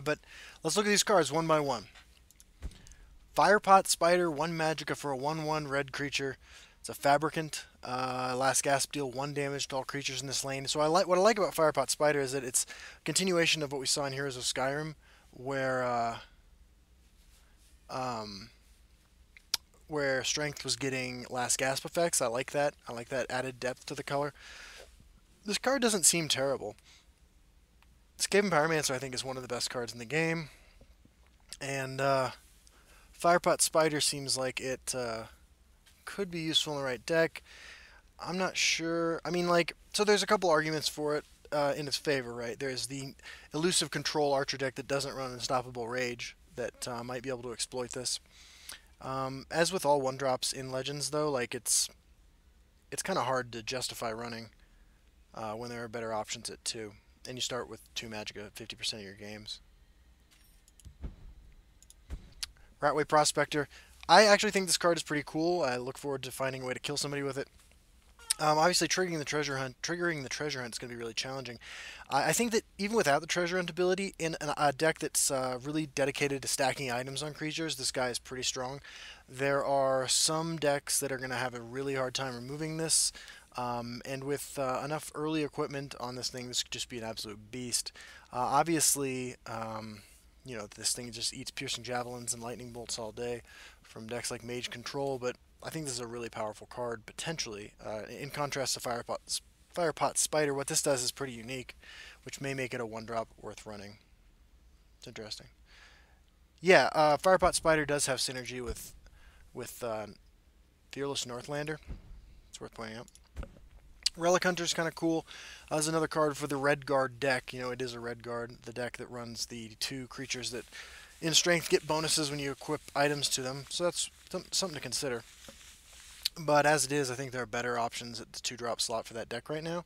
But let's look at these cards one by one. Firepot Spider, 1 magicka for a 1/1 red creature. It's a Fabricant. Last gasp, deal 1 damage to all creatures in this lane. So what I like about Firepot Spider is that it's a continuation of what we saw in Heroes of Skyrim, um, where strength was getting last gasp effects. I like that. I like that added depth to the color. This card doesn't seem terrible. Skaven Pyromancer, I think, is one of the best cards in the game. And Firepot Spider seems like it could be useful in the right deck. I'm not sure. I mean, like, so there's a couple arguments for it in its favor, right? There's the elusive control archer deck that doesn't run Unstoppable Rage that might be able to exploit this. As with all 1-drops in Legends, though, like it's kind of hard to justify running when there are better options at 2. And you start with 2 Magicka at 50% of your games. Ratway Prospector. I actually think this card is pretty cool. I look forward to finding a way to kill somebody with it. Obviously, triggering the treasure hunt is going to be really challenging. I think that even without the treasure hunt ability, in a deck that's really dedicated to stacking items on creatures, this guy is pretty strong. There are some decks that are going to have a really hard time removing this, and with enough early equipment on this thing, this could just be an absolute beast. Obviously, you know, this thing just eats piercing javelins and lightning bolts all day from decks like Mage Control, but I think this is a really powerful card, potentially. In contrast to Firepot Spider, what this does is pretty unique, which may make it a 1-drop worth running. It's interesting. Yeah, Firepot Spider does have synergy with Fearless Northlander. It's worth pointing out. Relic Hunter's kind of cool. There's another card for the Red Guard deck. You know, it is a Red Guard, the deck that runs the 2 creatures that in strength get bonuses when you equip items to them. So that's something to consider. But as it is, I think there are better options at the 2-drop slot for that deck right now.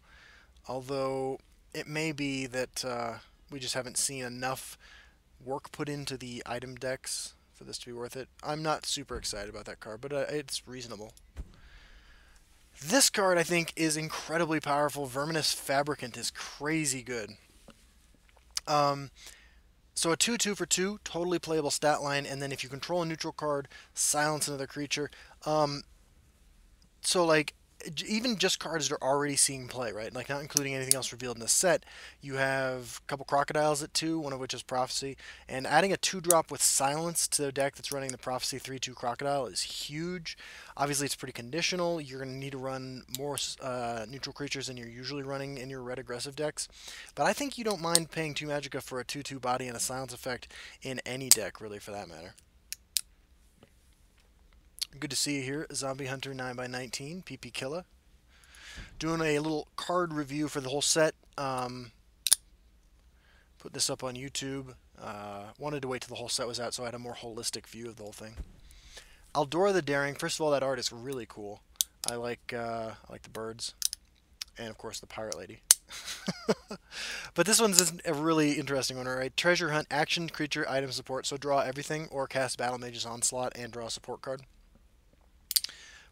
Although it may be that we just haven't seen enough work put into the item decks for this to be worth it. I'm not super excited about that card, but it's reasonable. This card, I think, is incredibly powerful. Verminous Fabricant is crazy good. So a 2/2 for 2, totally playable stat line, and then if you control a neutral card, silence another creature. So, like, even just cards that are already seeing play, right? Like, not including anything else revealed in the set. You have a couple Crocodiles at 2, one of which is Prophecy. And adding a 2-drop with Silence to a deck that's running the Prophecy 3/2 Crocodile is huge. Obviously, it's pretty conditional. You're going to need to run more neutral creatures than you're usually running in your red aggressive decks. But I think you don't mind paying 2 Magicka for a 2/2 body and a Silence effect in any deck, really, for that matter. Good to see you here, Zombie Hunter 9x19, PP Killa. Doing a little card review for the whole set. Put this up on YouTube. Wanted to wait till the whole set was out so I had a more holistic view of the whole thing. Aldora the Daring. First of all, that art is really cool. I like the birds, and of course the pirate lady. But this one's a really interesting one, alright? Treasure Hunt, action, creature, item support. So draw everything or cast Battle Mage's Onslaught and draw a support card.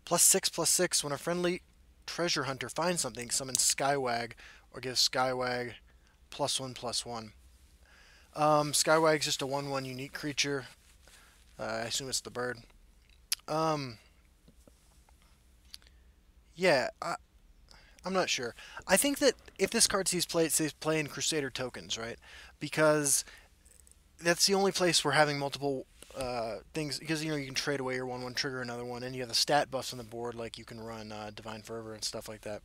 +6/+6. When a friendly treasure hunter finds something, summon Skywag or give Skywag +1/+1. Skywag's just a 1/1 unique creature. I assume it's the bird. Yeah, I'm not sure. I think that if this card sees play, it says play in Crusader tokens, right? Because that's the only place we're having multiple things, because, you know, you can trade away your 1/1, trigger another one, and you have the stat buffs on the board, like you can run Divine Fervor and stuff like that.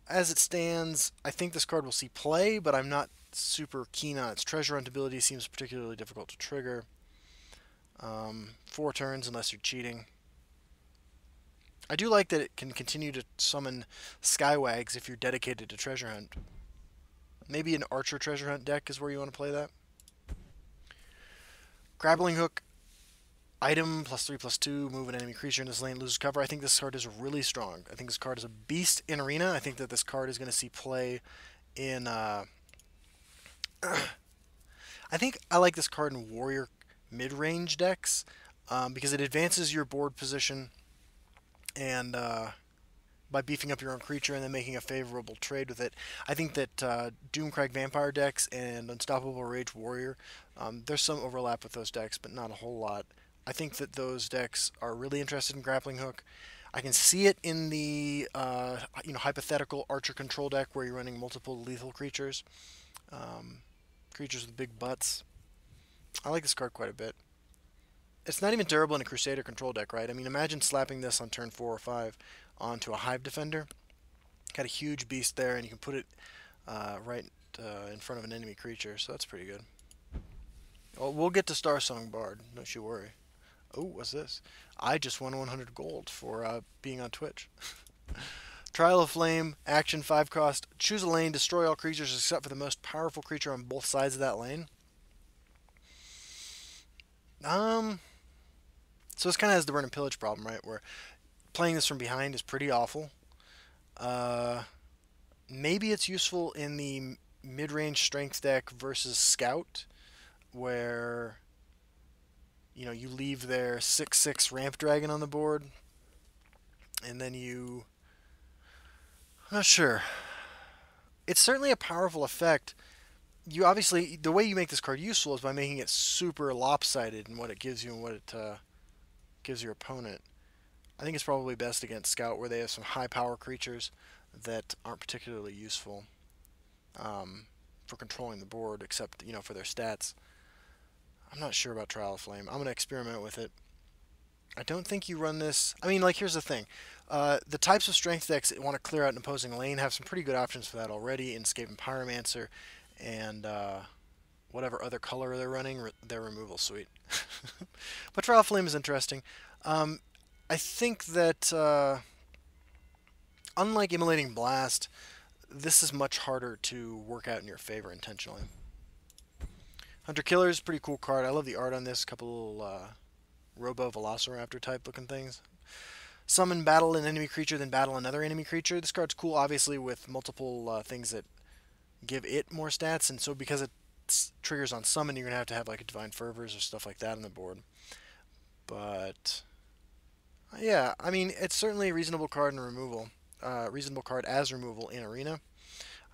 As it stands, I think this card will see play, but I'm not super keen on its treasure hunt ability. Seems particularly difficult to trigger. 4 turns unless you're cheating. I do like that it can continue to summon Skywags if you're dedicated to treasure hunt. Maybe an Archer treasure hunt deck is where you want to play that. Grappling Hook, item +3/+2, move an enemy creature in this lane, loses cover. I think this card is really strong. I think this card is a beast in Arena. I think that this card is going to see play in... I think I like this card in Warrior mid-range decks because it advances your board position and by beefing up your own creature and then making a favorable trade with it. I think that Doomcrag Vampire decks and Unstoppable Rage Warrior, there's some overlap with those decks, but not a whole lot. I think that those decks are really interested in Grappling Hook. I can see it in the hypothetical Archer control deck where you're running multiple lethal creatures, creatures with big butts. I like this card quite a bit. It's not even terrible in a Crusader control deck, right? I mean, imagine slapping this on turn 4 or 5 onto a Hive Defender. Got a huge beast there, and you can put it right in front of an enemy creature, so that's pretty good. Well, we'll get to Son Bart, don't you worry. Oh, what's this? I just won 100 gold for being on Twitch. Trial of Flame, action 5 cost. Choose a lane, destroy all creatures except for the most powerful creature on both sides of that lane. So this kind of has the Burn and Pillage problem, right? Where playing this from behind is pretty awful. Maybe it's useful in the mid-range strength deck versus Scout, where you leave their 6/6 Ramp Dragon on the board, and then I'm not sure. It's certainly a powerful effect. You obviously, the way you make this card useful is by making it super lopsided in what it gives you and what it gives your opponent. I think it's probably best against Scout, where they have some high power creatures that aren't particularly useful for controlling the board, except for their stats. I'm not sure about Trial of Flame. I'm going to experiment with it. I don't think you run this. I mean, here's the thing. The types of strength decks that want to clear out an opposing lane have some pretty good options for that already in Skaven Pyromancer and whatever other color they're running, their removal suite. But Trial of Flame is interesting. I think that unlike Immolating Blast, this is much harder to work out in your favor intentionally. Hunter Killer is a pretty cool card. I love the art on this. A couple little Robo Velociraptor type looking things. Summon, battle an enemy creature, then battle another enemy creature. This card's cool, obviously, with multiple things that give it more stats, and so because it triggers on summon, you're going to have like a Divine Fervors or stuff like that on the board. But yeah, I mean, it's certainly a reasonable card in removal. Reasonable card as removal in Arena.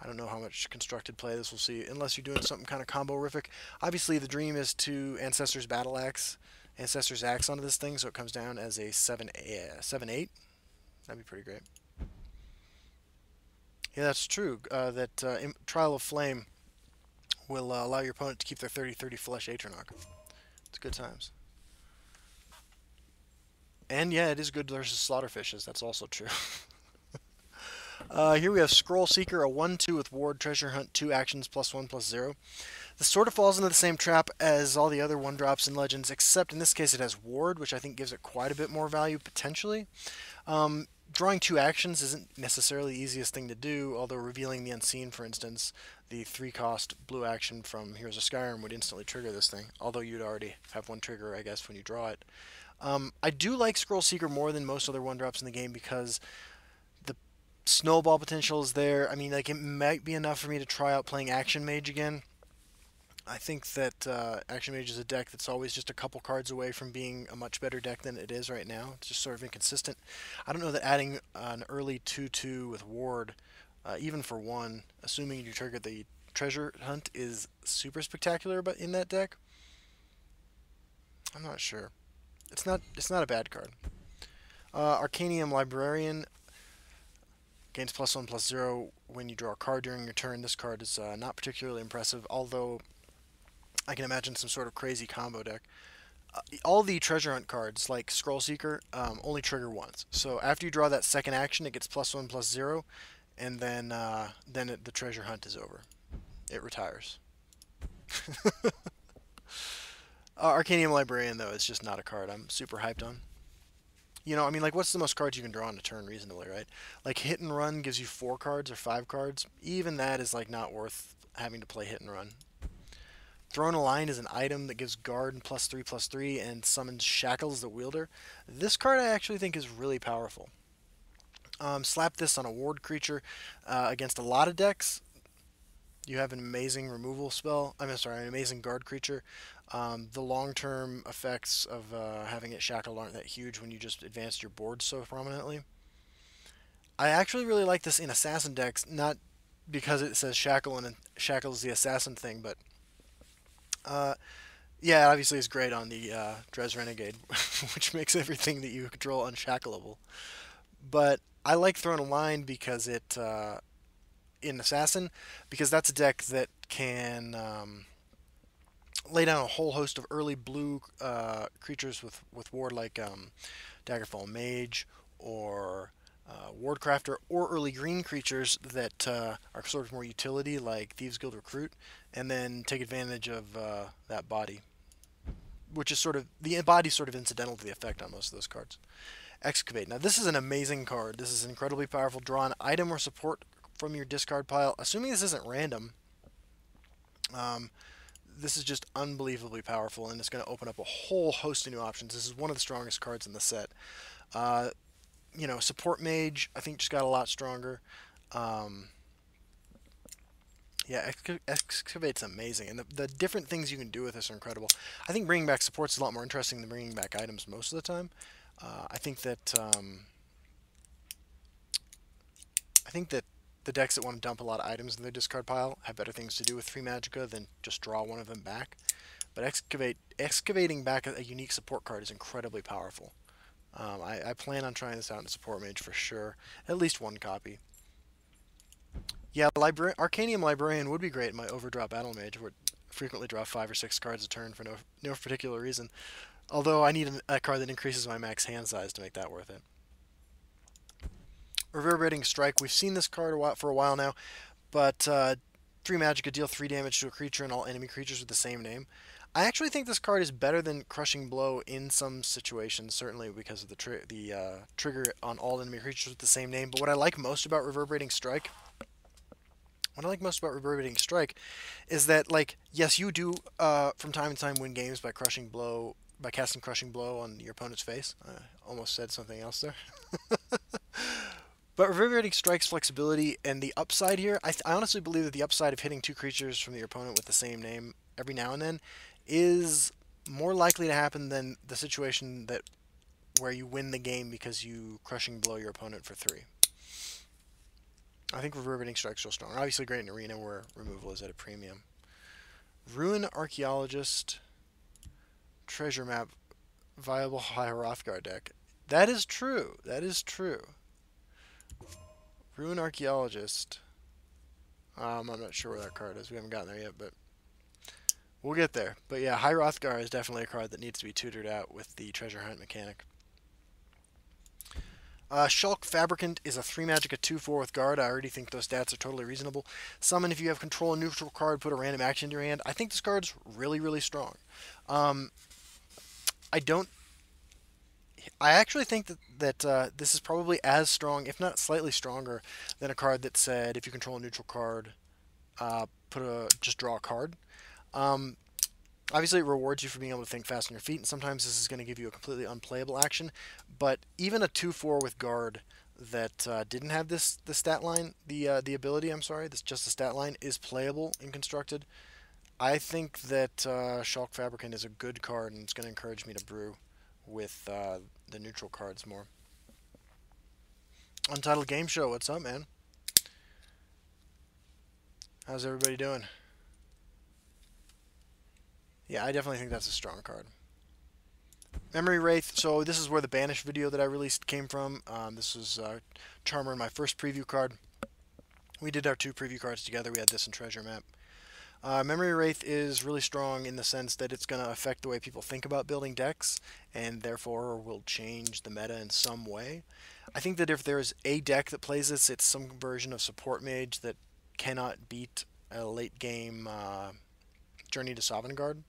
I don't know how much constructed play this will see, unless you're doing something kind of combo-rific. Obviously, the dream is to Ancestor's Battle Axe, Ancestor's Axe onto this thing, so it comes down as a 7/8. That'd be pretty great. Yeah, that's true. Trial of Flame will allow your opponent to keep their 30/30 Flesh Atronach. It's good times. And yeah, it is good versus Slaughterfishes. That's also true. Here we have Scrollseeker, a 1/2 with Ward, Treasure Hunt, 2 actions, +1/+0. This sort of falls into the same trap as all the other 1-drops in Legends, except in this case it has Ward, which I think gives it quite a bit more value, potentially. Drawing 2 actions isn't necessarily the easiest thing to do, although Revealing the Unseen, for instance, the 3-cost blue action from Heroes of Skyrim would instantly trigger this thing, although you'd already have 1 trigger, I guess, when you draw it. I do like Scrollseeker more than most other 1-drops in the game because the snowball potential is there. I mean, it might be enough for me to try out playing Action Mage again. I think that Action Mage is a deck that's always just a couple cards away from being a much better deck than it is right now. It's just sort of inconsistent. I don't know that adding an early 2/2 with Ward, even for 1, assuming you trigger the Treasure Hunt, is super spectacular but in that deck. I'm not sure. It's not a bad card. Arcanium Librarian gains +1/+0 when you draw a card during your turn. This card is not particularly impressive, although I can imagine some sort of crazy combo deck. All the Treasure Hunt cards, like Scrollseeker, only trigger once. So after you draw that second action, it gets +1/+0, and then the Treasure Hunt is over. It retires. Arcanium Librarian, though, is just not a card I'm super hyped on. I mean, what's the most cards you can draw on a turn reasonably, right? Hit and Run gives you 4 cards or 5 cards. Even that is, not worth having to play Hit and Run. Throne a Line is an item that gives Guard +3/+3 and summons Shackles the Wielder. This card I actually think is really powerful. Slap this on a Ward creature against a lot of decks. You have an amazing removal spell. I'm sorry, an amazing guard creature. The long-term effects of having it shackled aren't that huge when you just advanced your board so prominently. I actually really like this in assassin decks, not because it says shackle and shackle is the assassin thing, but uh, yeah, it obviously is great on the Dres Renegade, which makes everything that you control unshackleable. But I like Throne of Line because in Assassin, because that's a deck that can lay down a whole host of early blue creatures with ward like Daggerfall Mage or Wardcrafter, or early green creatures that are sort of more utility like Thieves Guild Recruit, and then take advantage of that body, which is sort of the body sort of incidental to the effect on most of those cards. Excavate. Now this is an amazing card. This is incredibly powerful. Draw an item or support from your discard pile. Assuming this isn't random, this is just unbelievably powerful, and it's going to open up a whole host of new options. This is one of the strongest cards in the set. You know, support mage, I think, just got a lot stronger. Yeah, Excavate's amazing, and the different things you can do with this are incredible. I think bringing back support's a lot more interesting than bringing back items most of the time. I think that the decks that want to dump a lot of items in their discard pile have better things to do with 3 Magicka than just draw one of them back. But excavating back a unique support card is incredibly powerful. I plan on trying this out in support mage for sure. At least one copy. Yeah, Arcanium Librarian would be great in my overdraw battle mage, where I frequently draw 5 or 6 cards a turn for no particular reason. Although I need a card that increases my max hand size to make that worth it. Reverberating Strike. We've seen this card for a while now, but 3 Magicka, deal 3 damage to a creature and all enemy creatures with the same name. I actually think this card is better than Crushing Blow in some situations, certainly because of the trigger on all enemy creatures with the same name. But what I like most about Reverberating Strike is that, like, yes, you do from time to time win games by casting Crushing Blow on your opponent's face. I almost said something else there. But Reverberating Strike's flexibility and the upside here, I honestly believe that the upside of hitting 2 creatures from your opponent with the same name every now and then is more likely to happen than the situation where you win the game because you Crushing Blow your opponent for 3. I think Reverberating Strike's real strong. Obviously great in Arena where removal is at a premium. Ruin Archaeologist, Treasure Map, viable High Hrothgar deck. That is true. That is true. Ruin Archaeologist. I'm not sure where that card is. We haven't gotten there yet, but we'll get there. But yeah, High Hrothgar is definitely a card that needs to be tutored out with the treasure hunt mechanic. Shulk Fabricant is a 3 Magicka 2/4 with guard. I already think those stats are totally reasonable. Summon if you have control a neutral card, put a random action into your hand. I think this card's really, really strong. I actually think that this is probably as strong, if not slightly stronger, than a card that said if you control a neutral card, just draw a card. Obviously, it rewards you for being able to think fast on your feet, and sometimes this is going to give you a completely unplayable action. But even a 2/4 with guard that didn't have the stat line, the ability, I'm sorry, just the stat line, is playable in Constructed. I think that Shulk Fabricant is a good card, and it's going to encourage me to brew with the neutral cards more. Untitled Game Show, what's up, man? How's everybody doing? Yeah, I definitely think that's a strong card. Memory Wraith, so this is where the Banish video that I released came from. This was Charmer in my first preview card. We did our 2 preview cards together. We had this and Treasure Map. Memory Wraith is really strong in the sense that it's going to affect the way people think about building decks, and therefore will change the meta in some way. I think that if there's a deck that plays this, it's some version of Support Mage that cannot beat a late game Journey to Sovngarde.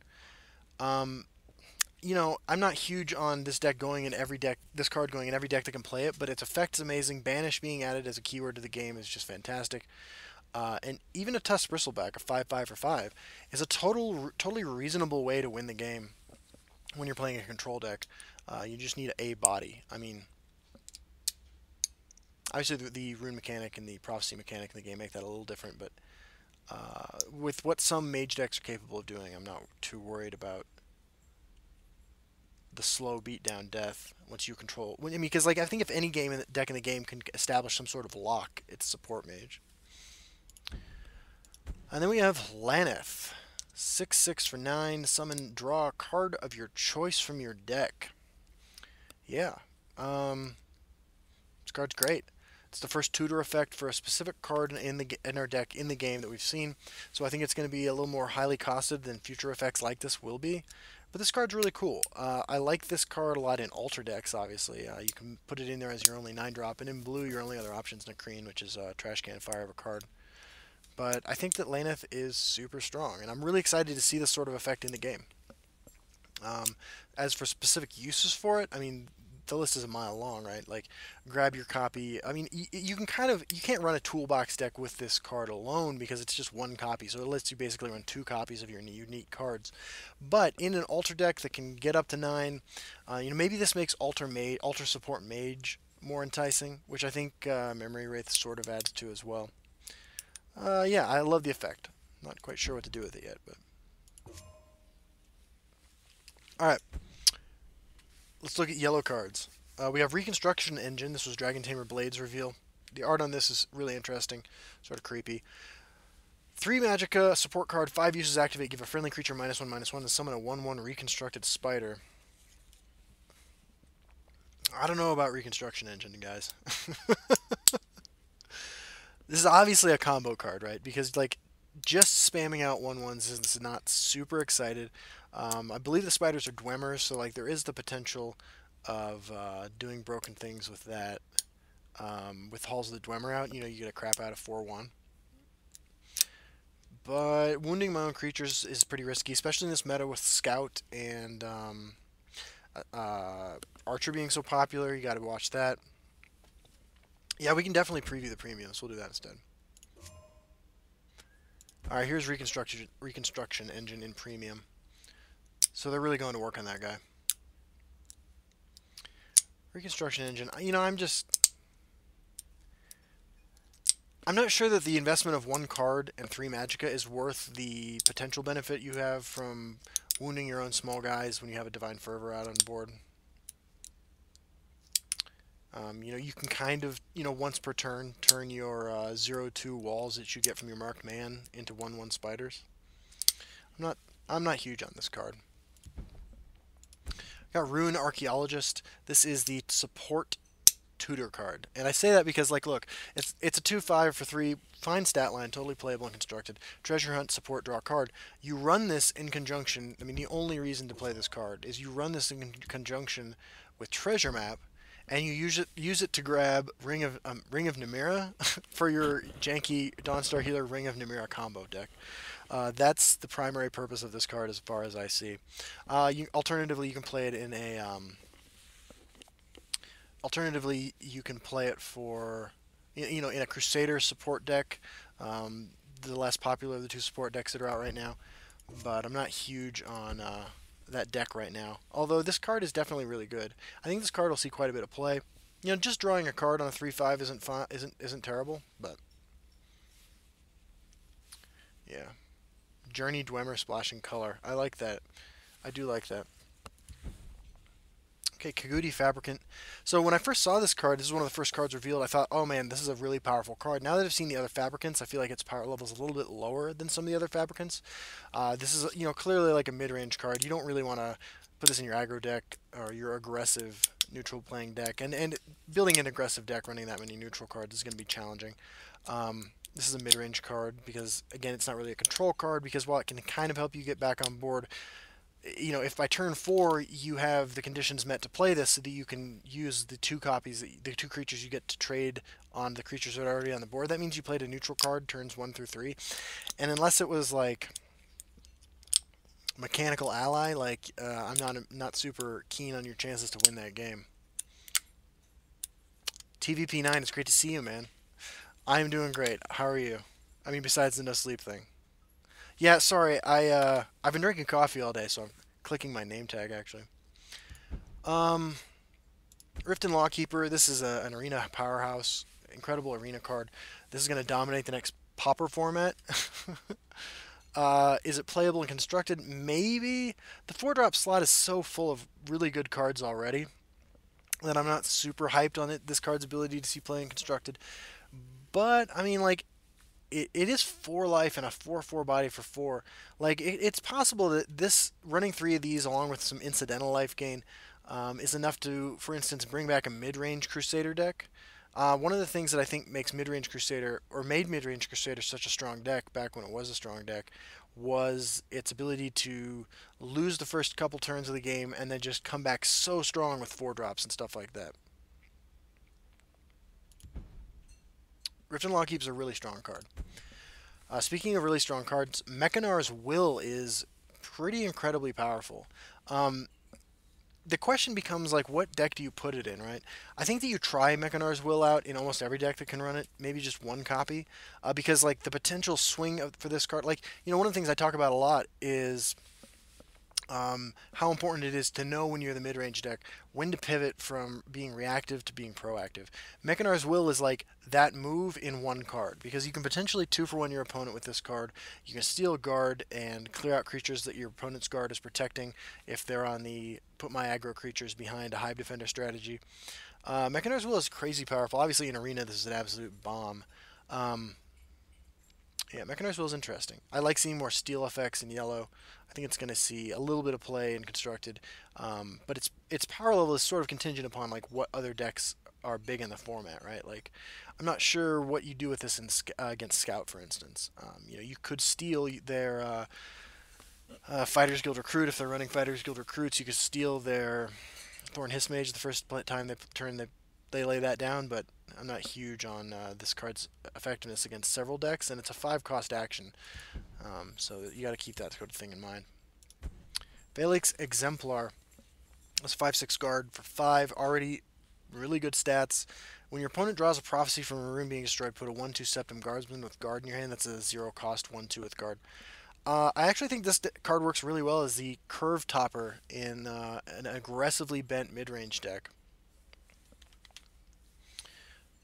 You know, I'm not huge on this deck going in every deck, this card going in every deck that can play it, but its effect is amazing. Banish being added as a keyword to the game is just fantastic. And even a Tusk Bristleback, a 5/5 for 5, is a totally reasonable way to win the game when you're playing a control deck. You just need a body. I mean, obviously the rune mechanic and the prophecy mechanic in the game make that a little different, but With what some mage decks are capable of doing, I'm not too worried about the slow beatdown death once you control. I mean, because like I think if any game in the deck in the game can establish some sort of lock, it's support mage. And then we have Laneth, 6/6 for 9. Summon, draw a card of your choice from your deck. Yeah, this card's great. It's the first tutor effect for a specific card in our deck in the game that we've seen. So I think it's going to be a little more highly costed than future effects like this will be. But this card's really cool. I like this card a lot in Alter decks, obviously. You can put it in there as your only 9-drop, and in blue your only other option is Nakreen, which is a trash can fire of a card. But I think that Laneth is super strong, and I'm really excited to see this sort of effect in the game. As for specific uses for it, I mean, the list is a mile long, right? Like, grab your copy. I mean, you can't run a toolbox deck with this card alone because it's just one copy. So it lets you basically run 2 copies of your unique cards. But in an alter deck that can get up to 9, maybe this makes alter support mage more enticing, which I think Memory Wraith sort of adds to as well. Yeah, I love the effect. Not quite sure what to do with it yet, but all right. Let's look at yellow cards. We have Reconstruction Engine. This was Dragon Tamer Blade's reveal. The art on this is really interesting, sort of creepy. 3 Magicka, support card, 5 uses activate, give a friendly creature -1/-1, and summon a 1/1 Reconstructed Spider. I don't know about Reconstruction Engine, guys. This is obviously a combo card, right? Because, like, just spamming out 1/1s is not super excited. I believe the spiders are Dwemers, so like there is the potential of doing broken things with that. With Halls of the Dwemer out, you get a crap out of 4/1. But wounding my own creatures is pretty risky, especially in this meta with Scout and Archer being so popular. You got to watch that. Yeah, we can definitely preview the premiums. We'll do that instead. Alright, here's Reconstruction Engine in premium. So they're really going to work on that guy. Reconstruction Engine, I'm not sure that the investment of 1 card and 3 Magicka is worth the potential benefit you have from wounding your own small guys when you have a Divine Fervor out on the board. You can kind of, once per turn your 0/2 walls that you get from your marked man into 1/1 spiders. I'm not huge on this card. Got Ruin Archaeologist. This is the support tutor card, and I say that because, like, look, it's a 2/5 for 3, fine stat line, totally playable and constructed. Treasure hunt, support, draw a card. You run this in conjunction. I mean, the only reason to play this card is you run this in conjunction with Treasure Map. And you use it to grab Ring of Nimira for your janky Dawnstar Healer Ring of Nimira combo deck. That's the primary purpose of this card as far as I see. Alternatively, you can play it in a. Alternatively, you can play it for, in a Crusader support deck, the less popular of the 2 support decks that are out right now. But I'm not huge on that deck right now. Although this card is definitely really good. I think this card will see quite a bit of play. Just drawing a card on a 3/5 isn't terrible, but yeah. Journey Dwemer Splashing Color. I like that. I do like that. Okay, Khajiit Fabricant. So when I first saw this card, this is one of the first cards revealed, I thought, oh man, this is a really powerful card. Now that I've seen the other Fabricants, I feel like its power level is a little bit lower than some of the other Fabricants. This is, clearly like a mid-range card. You don't really want to put this in your aggro deck or your aggressive neutral playing deck. And building an aggressive deck running that many neutral cards is going to be challenging. This is a mid-range card because, again, it's not really a control card because while it can kind of help you get back on board, if by turn 4 you have the conditions met to play this so that you can use the 2 copies, the 2 creatures you get to trade on the creatures that are already on the board, that means you played a neutral card turns 1 through 3. And unless it was like Mechanical Ally, like I'm not super keen on your chances to win that game. TVP9, it's great to see you, man. I'm doing great. How are you? I mean, besides the no sleep thing. Yeah, sorry. I've been drinking coffee all day, so I'm clicking my name tag actually. Riften Lawkeeper. This is an arena powerhouse, incredible arena card. This is going to dominate the next Pauper format. Is it playable and constructed? Maybe. The 4-drop slot is so full of really good cards already that I'm not super hyped on this card's ability to see play and constructed. But, I mean, like, it is 4 life and a 4/4 body for 4. Like, it's possible that this running 3 of these along with some incidental life gain is enough to, for instance, bring back a mid-range Crusader deck. One of the things that I think makes mid-range Crusader, or made mid-range Crusader such a strong deck back when it was a strong deck, was its ability to lose the first couple turns of the game and then just come back so strong with 4-drops and stuff like that. Riften Lawkeep's a really strong card. Speaking of really strong cards, Mechanar's Will is pretty incredibly powerful. The question becomes, like, what deck do you put it in, right? I think that you try Mechanar's Will out in almost every deck that can run it, maybe just one copy, because, like, the potential swing for this card, like, one of the things I talk about a lot is how important it is to know when you're the mid-range deck, when to pivot from being reactive to being proactive. Mechanar's Will is like that move in one card, because you can potentially 2-for-1 your opponent with this card. You can steal guard and clear out creatures that your opponent's guard is protecting if they're on the put my aggro creatures behind a Hive Defender strategy. Mechanar's Will is crazy powerful. Obviously in Arena this is an absolute bomb. Yeah, Mechanar's Will is interesting. I like seeing more steel effects in yellow. I think it's going to see a little bit of play in constructed, but its power level is sort of contingent upon like what other decks are big in the format, right? Like, I'm not sure what you do with this in against Scout, for instance. You could steal their Fighters Guild Recruit if they're running Fighters Guild Recruits. You could steal their Thorn Hiss Mage the first time they lay that down, but I'm not huge on this card's effectiveness against several decks, and it's a 5-cost action, so you got to keep that sort of thing in mind. Valix Exemplar is 5/6 guard for 5, already really good stats. When your opponent draws a prophecy from a room being destroyed, put a 1/2 Septum Guardsman with guard in your hand. That's a 0-cost 1/2 with guard. I actually think this card works really well as the curve topper in an aggressively bent mid-range deck.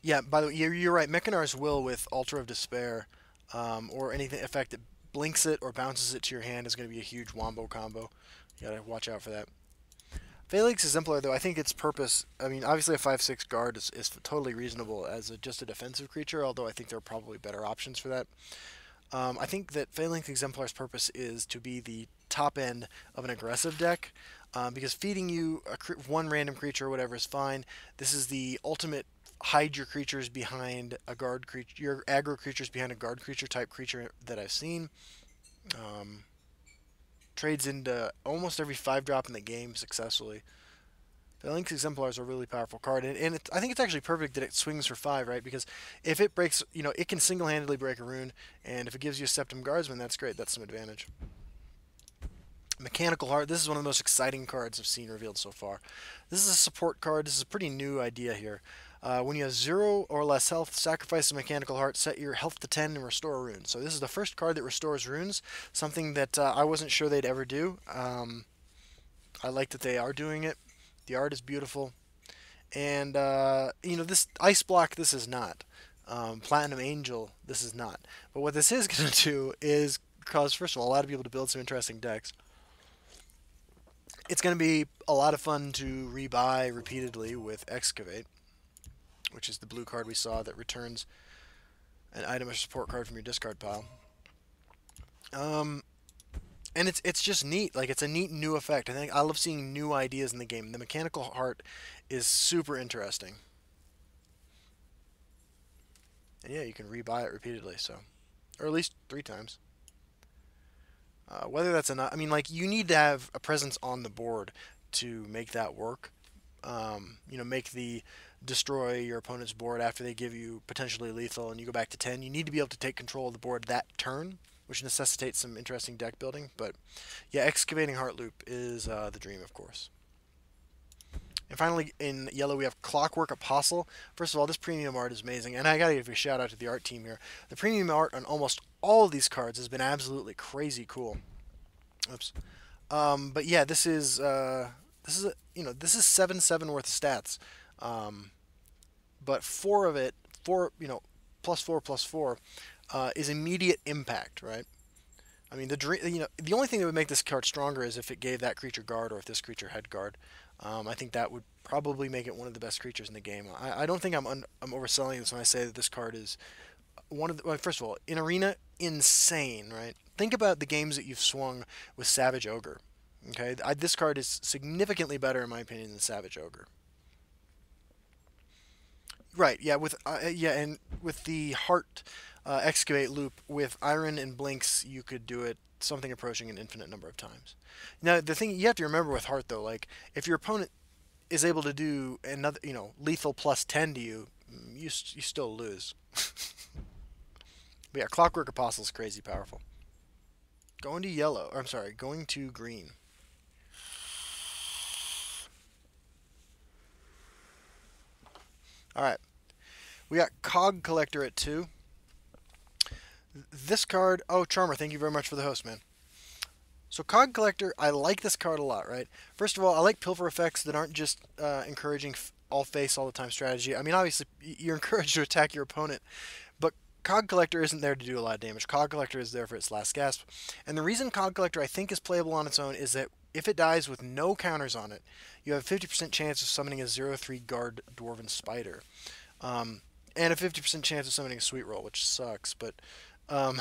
Yeah, by the way, you're right. Mechanar's Will with Altar of Despair, or anything effect that blinks it or bounces it to your hand is going to be a huge wombo combo. You gotta watch out for that. Valix Exemplar, though, I think its purpose, I mean, obviously a 5/6 guard is totally reasonable as just a defensive creature, although I think there are probably better options for that. I think that Valix Exemplar's purpose is to be the top end of an aggressive deck, because feeding you one random creature or whatever is fine. This is the ultimate hide your creatures behind a guard creature, your aggro creatures behind a guard creature type creature that I've seen. Trades into almost every 5-drop in the game successfully. The Lynx Exemplar is a really powerful card, and I think it's actually perfect that it swings for 5, right? Because if it breaks, it can single-handedly break a rune, and if it gives you a Septum Guardsman, that's great. That's some advantage. Mechanical Heart. This is one of the most exciting cards I've seen revealed so far. This is a support card. This is a pretty new idea here. When you have 0 or less health, sacrifice a Mechanical Heart, set your health to 10, and restore a rune. So this is the first card that restores runes, something that I wasn't sure they'd ever do. I like that they are doing it. The art is beautiful. And, this Ice Block, this is not. Platinum Angel, this is not. But what this is going to do is cause, first of all, a lot of people to build some interesting decks. It's going to be a lot of fun to rebuy repeatedly with Excavate, which is the blue card we saw that returns an item or support card from your discard pile. And it's just neat. Like, it's a neat new effect. I love seeing new ideas in the game. The Mechanical Heart is super interesting. And yeah, you can rebuy it repeatedly, or at least 3 times. Whether that's enough, I mean, like, you need to have a presence on the board to make that work. Make the destroy your opponent's board after they give you potentially lethal and you go back to 10. You need to be able to take control of the board that turn, which necessitates some interesting deck building. But yeah, Excavating Heart Loop is the dream, of course. And finally, in yellow, we have Clockwork Apostle. First of all, this premium art is amazing, and I gotta give a shout out to the art team here. The premium art on almost all of these cards has been absolutely crazy cool. Oops. But yeah, this is 7/7 worth of stats. But 4 of it, plus 4, is immediate impact, right? I mean, the only thing that would make this card stronger is if it gave that creature guard, or if this creature had guard. I think that would probably make it one of the best creatures in the game. I don't think I'm overselling this when I say that this card is one of the, well, first of all, in Arena, insane, right? Think about the games that you've swung with Savage Ogre. Okay, this card is significantly better in my opinion than Savage Ogre. Right, yeah, and with the Heart Excavate loop with Iron and Blinks, you could do it something approaching an infinite number of times. Now, the thing you have to remember with Heart though, like if your opponent is able to do another, lethal plus 10 to you, you still lose. But yeah, Clockwork Apostle is crazy powerful. Going to yellow, or I'm sorry, going to green. All right, we got Cog Collector at 2. This card, oh Charmer, thank you very much for the host, man. So Cog Collector, I like this card a lot, right? First of all, I like pilfer effects that aren't just encouraging all face all the time strategy. I mean, obviously you're encouraged to attack your opponent, but Cog Collector isn't there to do a lot of damage. Cog Collector is there for its last gasp. And the reason Cog Collector I think is playable on its own is that if it dies with no counters on it, you have a 50% chance of summoning a 0/3 guard Dwarven Spider. And a 50% chance of summoning a Sweet Roll, which sucks, but um,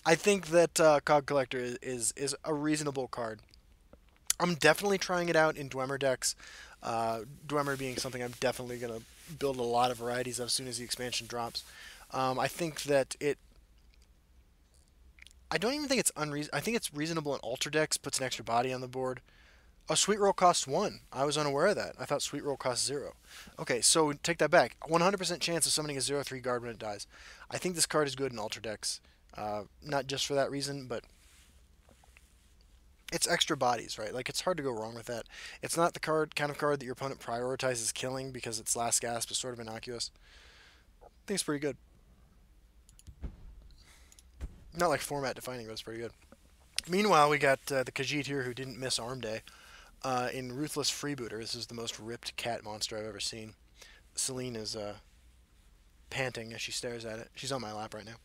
I think that Cog Collector is a reasonable card. I'm definitely trying it out in Dwemer decks. Dwemer being something I'm definitely going to build a lot of varieties of as soon as the expansion drops. I think that I don't even think it's unreasonable. I think it's reasonable in Alter decks, puts an extra body on the board. Oh, Sweet Roll costs 1. I was unaware of that. I thought Sweet Roll costs 0. Okay, so take that back. 100% chance of summoning a 0/3 guard when it dies. I think this card is good in Alter decks. Not just for that reason, but it's extra bodies, right? Like, it's hard to go wrong with that. It's not the kind of card that your opponent prioritizes killing because its last gasp is sort of innocuous. I think it's pretty good. Not like format defining, but it's pretty good. Meanwhile, we got the Khajiit here who didn't miss Arm Day. In Ruthless Freebooter, this is the most ripped cat monster I've ever seen. Celine is panting as she stares at it. She's on my lap right now.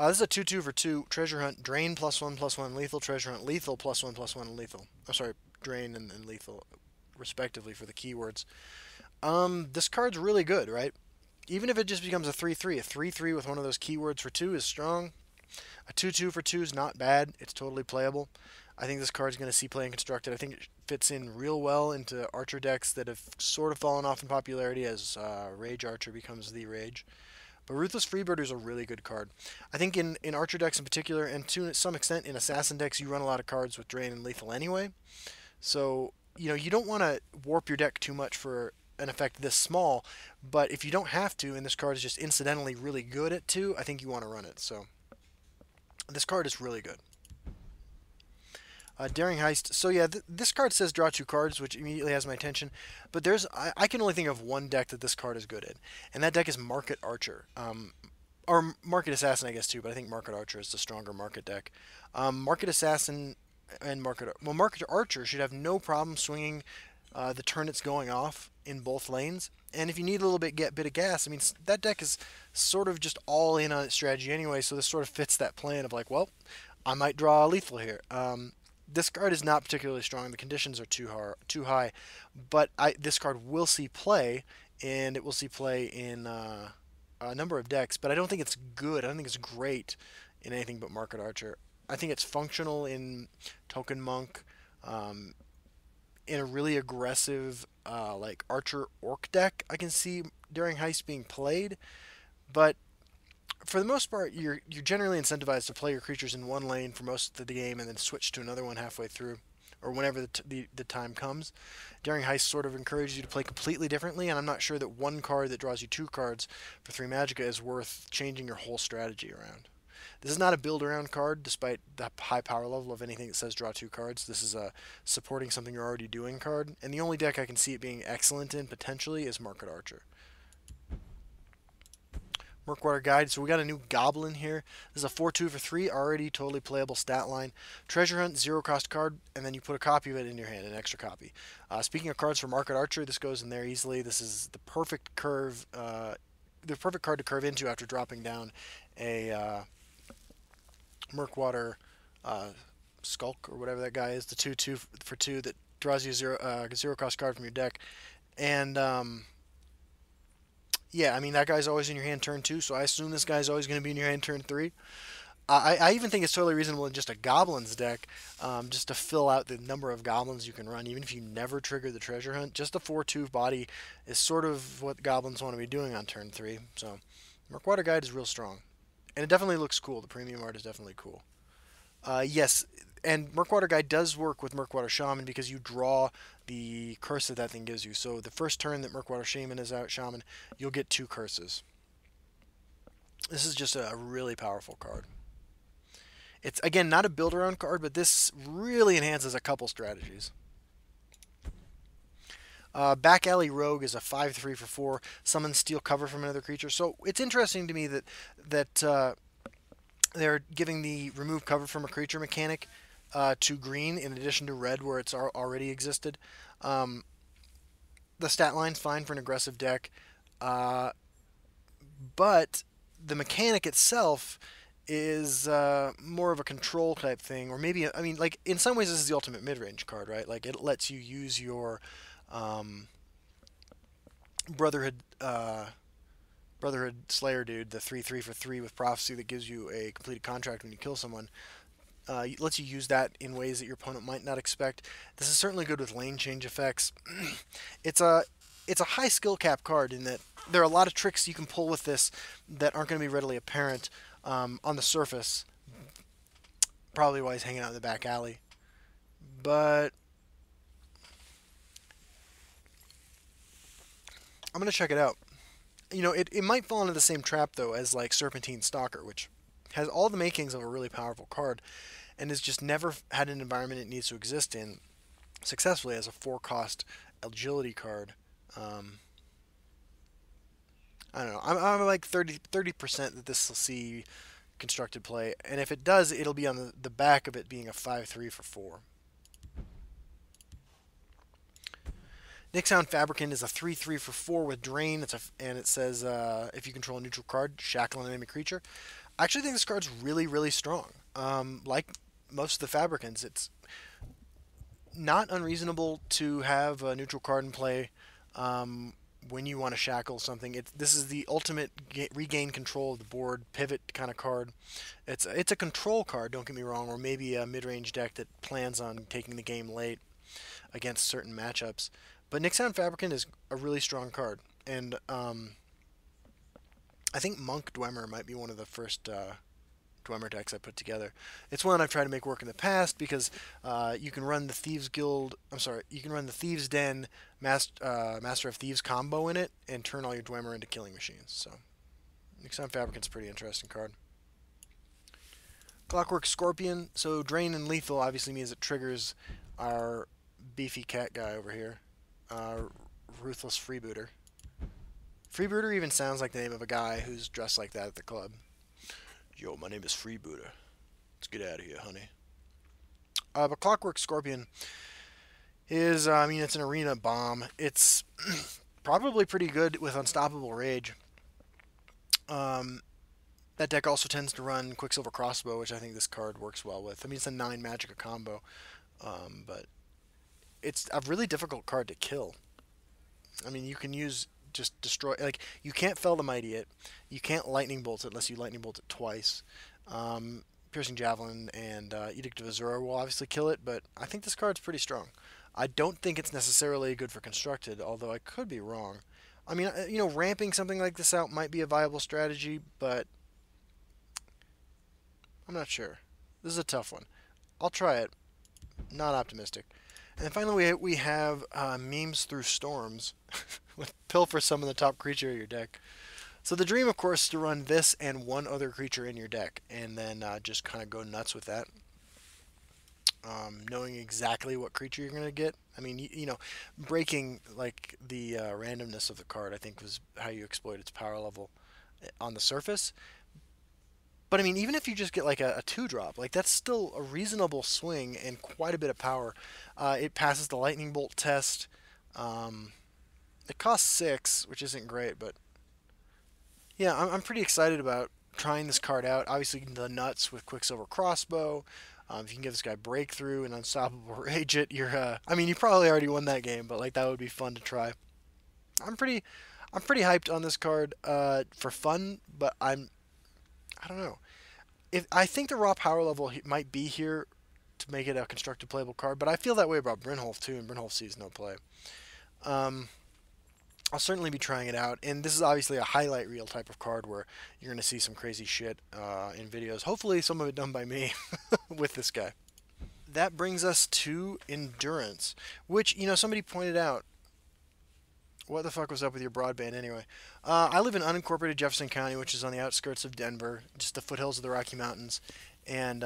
This is a 2/2 for 2 treasure hunt. Drain +1/+1 lethal. Treasure hunt lethal +1/+1 and lethal. I'm sorry, drain and lethal, respectively, for the keywords. This card's really good, right? Even if it just becomes a 3/3, a 3/3 with one of those keywords for 2 is strong. A 2/2 for 2 is not bad. It's totally playable. I think this card's going to see play in Constructed. I think it fits in real well into Archer decks that have sort of fallen off in popularity as Rage Archer becomes the Rage. But Ruthless Freebirder is a really good card. I think in Archer decks in particular, and to some extent in Assassin decks, you run a lot of cards with Drain and Lethal anyway. So, you don't want to warp your deck too much for an effect this small, but if you don't have to, and this card is just incidentally really good at 2, I think you want to run it. So, this card is really good. Daring Heist. So yeah, this card says draw 2 cards, which immediately has my attention. But I can only think of one deck that this card is good in, and that deck is Market Archer. Or Market Assassin, I guess, too, but I think Market Archer is the stronger Market deck. Market Assassin and Market Archer should have no problem swinging the turn it's going off in both lanes. And if you need a little bit of gas, I mean, that deck is sort of just all in on its strategy anyway, so this sort of fits that plan of like, well, I might draw a lethal here. This card is not particularly strong. The conditions are too high, but this card will see play, and it will see play in a number of decks. But I don't think it's good. I don't think it's great in anything but Market Archer. I think it's functional in Token Monk, in a really aggressive like Archer Orc deck. I can see Daring Heist being played, but for the most part, you're generally incentivized to play your creatures in one lane for most of the game and then switch to another one halfway through, or whenever the time comes. Daring Heist sort of encourages you to play completely differently, and I'm not sure that one card that draws you 2 cards for 3 Magicka is worth changing your whole strategy around. This is not a build-around card, despite the high power level of anything that says draw 2 cards. This is a supporting something you're already doing card, and the only deck I can see it being excellent in, potentially, is Market Archer. Murkwater Guide. So we got a new Goblin here. This is a 4/2 for 3, already totally playable stat line. Treasure Hunt, 0 cost card, and then you put a copy of it in your hand, an extra copy. Speaking of cards for Market Archer, this goes in there easily. This is the perfect curve the perfect card to curve into after dropping down a Murkwater uh, Skulk or whatever that guy is, the 2/2 for 2 that draws you zero cost card from your deck. And yeah, I mean that guy's always in your hand turn 2, so I assume this guy's always going to be in your hand turn 3. I even think it's totally reasonable in just a goblins deck, just to fill out the number of goblins you can run, even if you never trigger the treasure hunt. Just a 4/2 body is sort of what goblins want to be doing on turn 3. So, Murkwater Guide is real strong, and it definitely looks cool. The premium art is definitely cool. Yes, and Murkwater Guide does work with Murkwater Shaman because you draw the curse that thing gives you. So the first turn that Murkwater Shaman is out, you'll get 2 curses. This is just a really powerful card. It's, again, not a build-around card, but this really enhances a couple strategies. Back Alley Rogue is a 5/3 for 4. Summon steal cover from another creature. So it's interesting to me that they're giving the remove cover from a creature mechanic to green in addition to red where it's already existed. The stat line's fine for an aggressive deck, but the mechanic itself is more of a control type thing, or maybe, I mean, like, in some ways this is the ultimate mid-range card, right? Like, it lets you use your Brotherhood Slayer dude, the 3/3 for 3 with prophecy that gives you a completed contract when you kill someone. It lets you use that in ways that your opponent might not expect. This is certainly good with lane change effects. It's a high skill cap card in that there are a lot of tricks you can pull with this that aren't going to be readily apparent on the surface. Probably why he's hanging out in the back alley. But I'm going to check it out. You know, it might fall into the same trap, though, as like Serpentine Stalker, which has all the makings of a really powerful card and has just never had an environment it needs to exist in successfully as a 4-cost agility card. I don't know. I'm like 30% that this will see constructed play, and if it does, it'll be on the back of it being a 5/3 for 4. Nixhound Fabricant is a 3/3 for 4 with Drain. And it says if you control a neutral card, shackle an enemy creature. I actually think this card's really, really strong. Like most of the Fabricants, it's not unreasonable to have a neutral card in play when you want to shackle something. This is the ultimate regain control of the board pivot kind of card. It's a control card, don't get me wrong, or maybe a mid-range deck that plans on taking the game late against certain matchups. But Nixhound Fabricant is a really strong card, and I think Monk Dwemer might be one of the first Dwemer decks I put together. It's one I've tried to make work in the past because you can run the Thieves Guild. You can run the Thieves Den Master of Thieves combo in it and turn all your Dwemer into killing machines. So, Nixhound Fabricant's a pretty interesting card. Clockwork Scorpion. So Drain and Lethal obviously means it triggers our beefy cat guy over here. Ruthless Freebooter. Freebooter even sounds like the name of a guy who's dressed like that at the club. Yo, my name is Freebooter. Let's get out of here, honey. But Clockwork Scorpion is, I mean, it's an arena bomb. It's probably pretty good with Unstoppable Rage. That deck also tends to run Quicksilver Crossbow, which I think this card works well with. I mean, it's a 9 Magicka combo, but it's a really difficult card to kill. I mean, you can use just destroy, like, you can't Fell the Mighty it, you can't Lightning Bolt it unless you Lightning Bolt it twice. Piercing Javelin and Edict of Azura will obviously kill it, but I think this card's pretty strong. I don't think it's necessarily good for constructed, although I could be wrong. I mean, you know, ramping something like this out might be a viable strategy, but I'm not sure. This is a tough one. I'll try it. Not optimistic. And then finally we have Memes Through Storms with Pilfer Summon the top creature of your deck. So the dream, of course, is to run this and one other creature in your deck, and then just kind of go nuts with that. Knowing exactly what creature you're going to get. I mean, you know, breaking like the randomness of the card, I think, was how you exploit its power level on the surface. But I mean, even if you just get like a 2-drop, like that's still a reasonable swing and quite a bit of power. It passes the Lightning Bolt test. It costs 6, which isn't great, but Yeah, I'm pretty excited about trying this card out. Obviously, the nuts with Quicksilver Crossbow. If you can give this guy Breakthrough and Unstoppable Rage it, you're. I mean, you probably already won that game, but like that would be fun to try. I'm pretty, I'm pretty hyped on this card for fun, but I don't know. If I think the raw power level might be here to make it a constructed playable card, but I feel that way about Brynholf too, and Brynholf sees no play. Um, I'll certainly be trying it out, and this is obviously a highlight reel type of card where you're going to see some crazy shit in videos. Hopefully, some of it done by me with this guy. That brings us to Endurance, which, somebody pointed out. What the fuck was up with your broadband anyway? I live in unincorporated Jefferson County, which is on the outskirts of Denver, just the foothills of the Rocky Mountains, and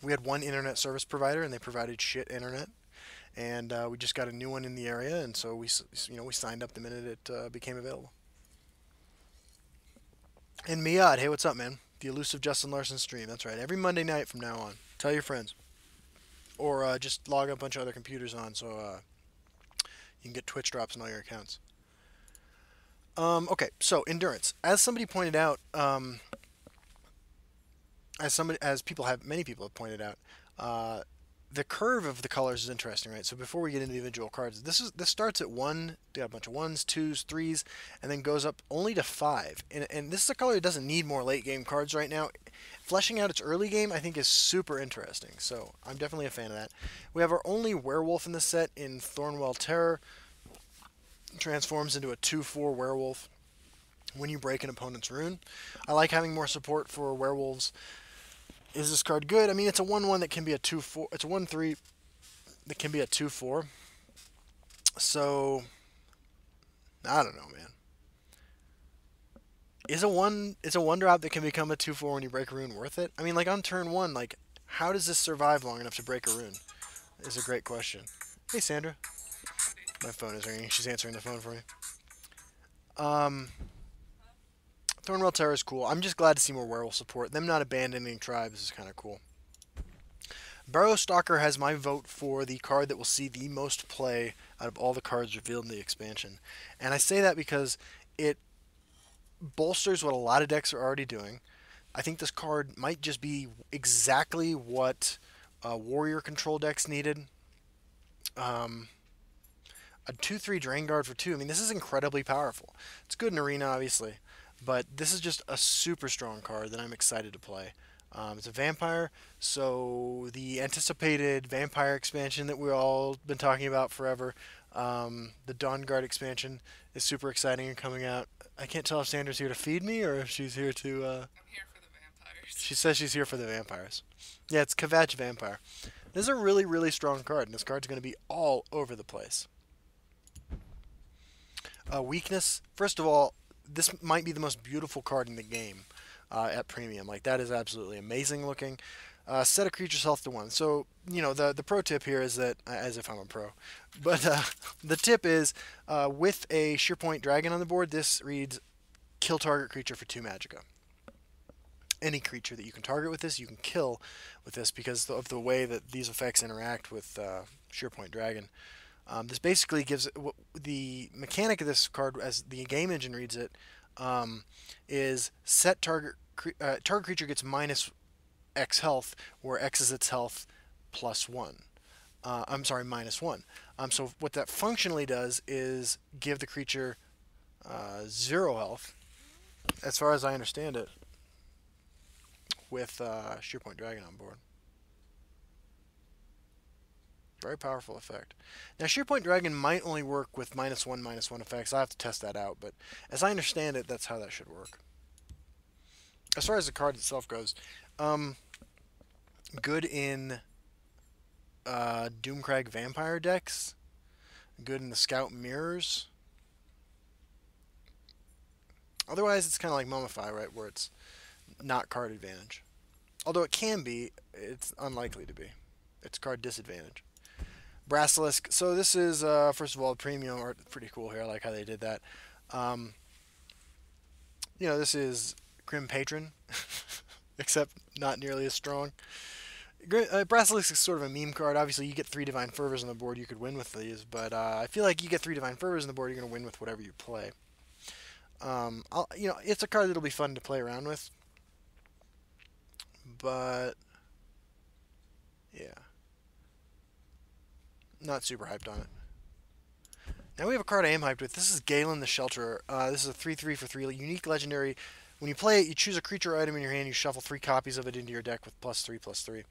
we had one internet service provider, and they provided shit internet. And we just got a new one in the area, and so we signed up the minute it became available. And Miad, hey, what's up, man? The elusive Justin Larson stream. That's right. Every Monday night from now on. Tell your friends, or just log a bunch of other computers on, so you can get Twitch drops on all your accounts. Okay, so Endurance. As somebody pointed out, many people have pointed out, the curve of the colors is interesting, right? So before we get into the individual cards, this starts at 1, got a bunch of 1s, 2s, 3s, and then goes up only to 5. And this is a color that doesn't need more late game cards right now. Fleshing out its early game, I think, is super interesting. So I'm definitely a fan of that. We have our only werewolf in the set in Thornwell Terror. Transforms into a 2/4 werewolf when you break an opponent's rune. I like having more support for werewolves. Is this card good? I mean, it's a 1/1 that can be a 2/4. It's a 1/3 that can be a 2/4. So, I don't know, man. Is a one drop that can become a 2/4 when you break a rune worth it? I mean, like on turn 1, like how does this survive long enough to break a rune? Is a great question. Hey, Sandra. My phone is ringing. She's answering the phone for me. Thornwell Terror is cool. I'm just glad to see more werewolf support. Them not abandoning tribes is kind of cool. Burrow Stalker has my vote for the card that will see the most play out of all the cards revealed in the expansion. And I say that because it bolsters what a lot of decks are already doing. I think this card might just be exactly what warrior control decks needed. A 2/3 Drain Guard for 2. I mean, this is incredibly powerful. It's good in Arena, obviously, but this is just a super strong card that I'm excited to play. It's a vampire, so the anticipated vampire expansion that we've all been talking about forever, the Dawn Guard expansion, is super exciting and coming out. I can't tell if Sandra's here to feed me or if she's here to... I'm here for the vampires. She says she's here for the vampires. Yeah, it's Kvatch Vampire. This is a really, really strong card, and this card's going to be all over the place. Weakness. First of all, this might be the most beautiful card in the game at premium. Like, that is absolutely amazing looking. Set a creature's health to 1. So, the pro tip here is that, as if I'm a pro, but the tip is with a Shearpoint Dragon on the board, this reads kill target creature for 2 magicka. Any creature that you can target with this, you can kill with this because of the way that these effects interact with Shearpoint Dragon. This basically gives the mechanic of this card, as the game engine reads it, is set target creature gets minus X health, where X is its health plus 1. I'm sorry, minus 1. So what that functionally does is give the creature 0 health, as far as I understand it, with Shearpoint Dragon on board. Very powerful effect. Now, Shearpoint Dragon might only work with -1/-1 effects. I have to test that out, but as I understand it, that's how that should work. As far as the card itself goes, good in Doomcrag Vampire decks, good in the Scout Mirrors. Otherwise, it's kind of like Mummify, right, where it's not card advantage. Although it can be, it's unlikely to be. It's card disadvantage. Brasselisk. So this is, first of all, premium art. Pretty cool here. I like how they did that. This is Grim Patron, except not nearly as strong. Brasselisk is sort of a meme card. Obviously, you get 3 Divine Fervors on the board. You could win with these, but I feel like you get 3 Divine Fervors on the board, you're going to win with whatever you play. It's a card that'll be fun to play around with, but yeah, not super hyped on it. Now we have a card I am hyped with. This is Galen the Shelterer. This is a 3/3 for 3 unique legendary. When you play it, you choose a creature or item in your hand. You shuffle 3 copies of it into your deck with +3/+3.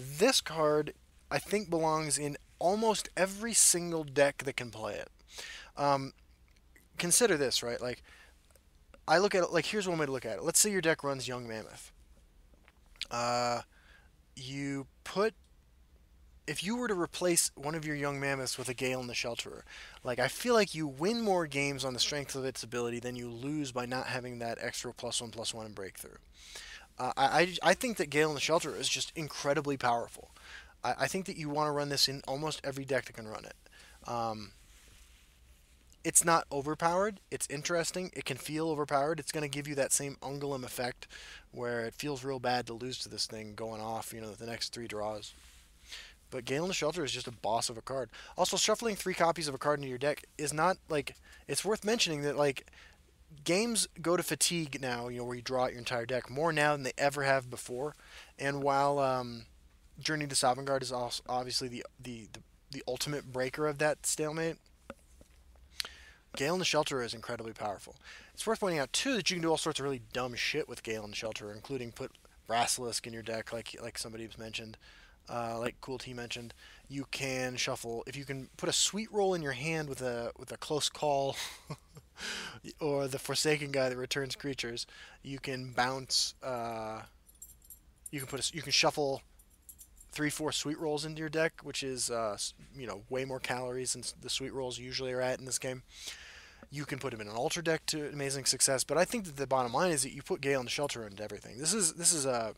This card, I think, belongs in almost every single deck that can play it. Consider this, right? Like, I look at it, like, here's one way to look at it. Let's say your deck runs Young Mammoth. You put If you were to replace one of your Young Mammoths with a Gale in the Shelterer, like, I feel like you win more games on the strength of its ability than you lose by not having that extra +1/+1 and breakthrough. I think that Gale in the Shelterer is just incredibly powerful. I think that you want to run this in almost every deck that can run it. It's not overpowered. It's interesting. It can feel overpowered. It's going to give you that same Ungolem effect where it feels real bad to lose to this thing going off, the next 3 draws. But Gale in the Shelter is just a boss of a card. Also, shuffling 3 copies of a card into your deck is not, like, it's worth mentioning that, like, games go to fatigue now, where you draw out your entire deck more now than they ever have before. And while Journey to Sovngarde is also obviously the ultimate breaker of that stalemate, Gale in the Shelter is incredibly powerful. It's worth pointing out, too, that you can do all sorts of really dumb shit with Gale in the Shelter, including put Brassel in your deck, like somebody has mentioned. Like Cool T mentioned, you can shuffle. If you can put a Sweet Roll in your hand with a close call, or the Forsaken guy that returns creatures, you can bounce. You can shuffle 3/4 Sweet Rolls into your deck, which is way more calories than the Sweet Rolls usually are at in this game. You can put them in an altar deck to amazing success, but I think that the bottom line is that you put Gale in the Shelter into everything. This is a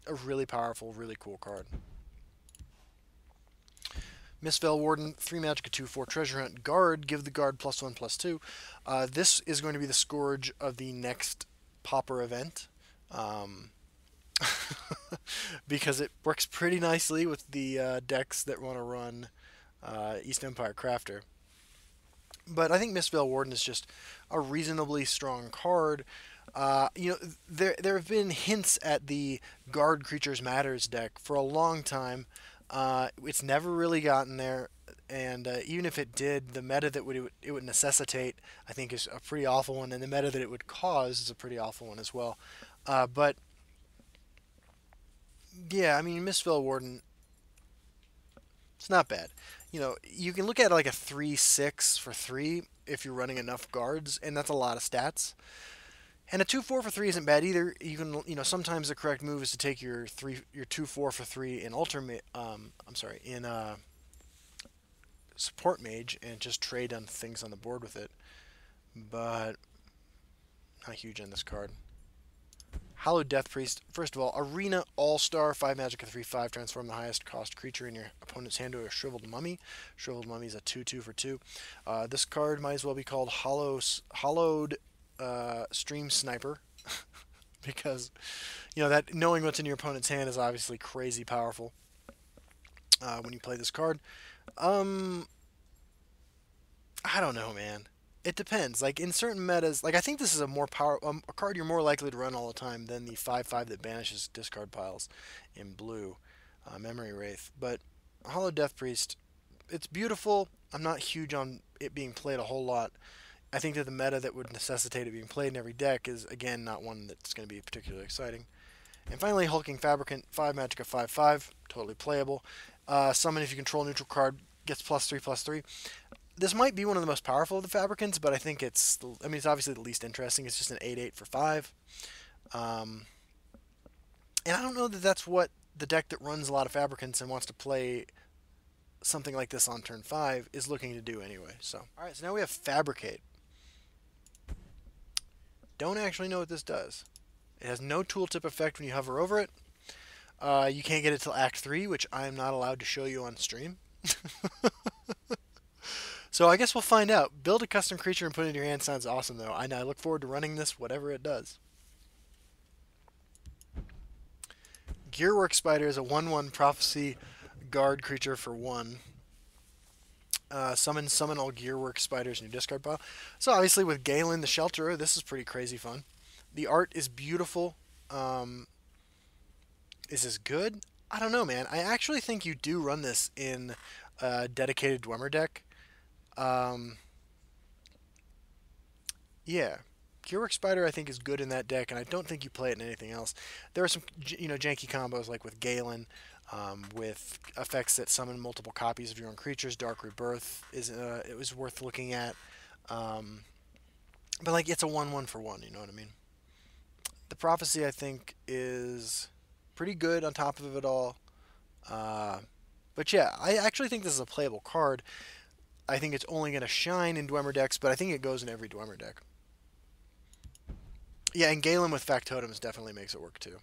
really powerful, really cool card. Miss Val Warden, 3 magic, a 2/4 treasure hunt guard. Give the guard +1/+2. This is going to be the scourge of the next Pauper event. Because it works pretty nicely with the decks that want to run East Empire Crafter. But I think Miss Val Warden is just a reasonably strong card. There have been hints at the Guard Creatures Matters deck for a long time. It's never really gotten there, and even if it did, the meta that it would necessitate, I think, is a pretty awful one, and the meta that it would cause is a pretty awful one as well. But yeah, I mean, Miss Val Warden, it's not bad. You can look at it like a 3/6 for 3 if you're running enough guards, and that's a lot of stats. And a 2/4 for 3 isn't bad either. You can, sometimes the correct move is to take your 2/4 for 3 in support mage and just trade on things on the board with it. But not huge on this card. Hallowed Death Priest. First of all, Arena All-Star, 5 magic, a 3/5. Transform the highest cost creature in your opponent's hand to a Shriveled Mummy. Shriveled Mummy is a 2/2 for 2. This card might as well be called Hollowed Stream Sniper. Because, that knowing what's in your opponent's hand is obviously crazy powerful when you play this card. I don't know, man. It depends. Like, in certain metas, like, I think this is a card you're more likely to run all the time than the 5/5 that banishes discard piles in blue, Memory Wraith. But Hollow Death Priest, it's beautiful. I'm not huge on it being played a whole lot. I think that the meta that would necessitate it being played in every deck is, again, not one that's going to be particularly exciting. And finally, Hulking Fabricant, 5 magic, a 5/5, totally playable. Summon if you control a neutral card, gets +3/+3. This might be one of the most powerful of the Fabricants, but I think it's obviously the least interesting. It's just an 8/8 for 5. And I don't know that that's what the deck that runs a lot of Fabricants and wants to play something like this on turn 5 is looking to do anyway. So, alright, so now we have Fabricate. Don't actually know what this does. It has no tooltip effect when you hover over it. You can't get it till Act 3, which I'm not allowed to show you on stream. So I guess we'll find out. Build a custom creature and put it in your hand sounds awesome, though. I look forward to running this, whatever it does. Gearwork Spider is a 1/1 prophecy guard creature for 1. Summon all Gearwork Spiders in your discard pile. So obviously with Galen the Shelterer, this is pretty crazy fun. The art is beautiful. Um, is this good? I don't know, man. I actually think you do run this in a dedicated Dwemer deck. Um, yeah. Gearwork Spider I think is good in that deck, and I don't think you play it in anything else. There are some janky combos like with Galen, with effects that summon multiple copies of your own creatures. Dark Rebirth is it was worth looking at, um, but like it's a 1/1 for one. You know what I mean? The Prophecy I think is pretty good on top of it all. Uh, but yeah, I actually think this is a playable card. I think it's only going to shine in Dwemer decks, but I think it goes in every Dwemer deck. Yeah, and Galen with factotums definitely makes it work too.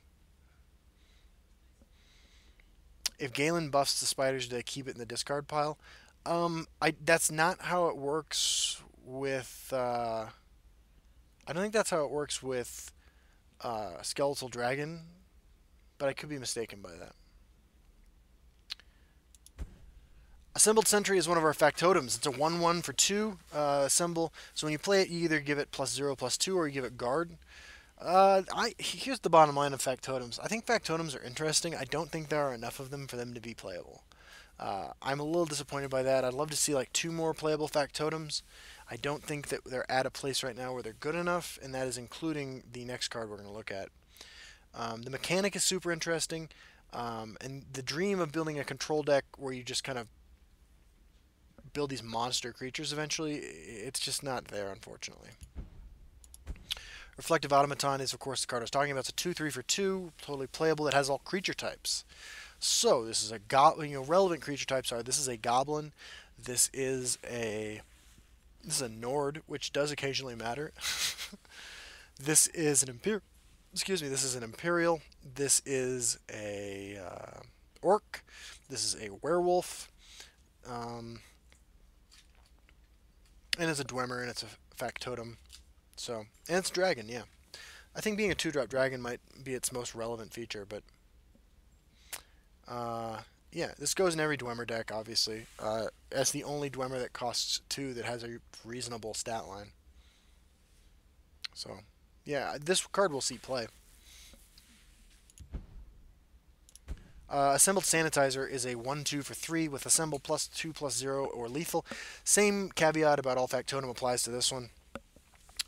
If Galen buffs the spiders, do they keep it in the discard pile? That's not how it works with. I don't think that's how it works with Skeletal Dragon, but I could be mistaken by that. Assembled Sentry is one of our factotums. It's a 1/1 for 2 assemble. So when you play it, you either give it +0/+2 or you give it guard. Here's the bottom line of factotums. I think factotums are interesting. I don't think there are enough of them for them to be playable. I'm a little disappointed by that. I'd love to see like 2 more playable factotums. I don't think that they're at a place right now where they're good enough, and that is including the next card we're going to look at. The mechanic is super interesting, and the dream of building a control deck where you just kind of build these monster creatures eventually, it's just not there, unfortunately. Reflective Automaton is, of course, the card I was talking about. It's a 2/3 for 2, totally playable, that has all creature types. So this is a relevant creature types are: this is a goblin, this is a Nord, which does occasionally matter. This is an this is an Imperial. This is a Orc. This is a Werewolf. And it's a Dwemer, and it's a factotum. So, and it's dragon, yeah. I think being a 2-drop dragon might be its most relevant feature, but yeah, this goes in every Dwemer deck, obviously. That's the only Dwemer that costs 2 that has a reasonable stat line. So, yeah, this card will see play. Assembled Sanitizer is a 1/2 for 3 with Assemble +2/+0 or lethal. Same caveat about all factotum applies to this one.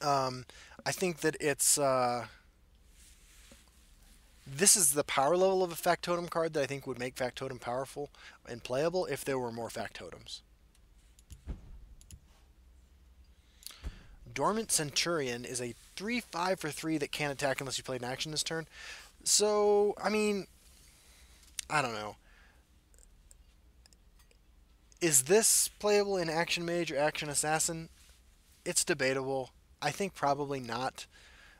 I think that it's this is the power level of a factotum card that I think would make factotum powerful and playable if there were more factotums. Dormant Centurion is a 3/5 for 3 that can't attack unless you play an action this turn. So, I mean, I don't know. Is this playable in Action Mage or Action Assassin? It's debatable. I think probably not.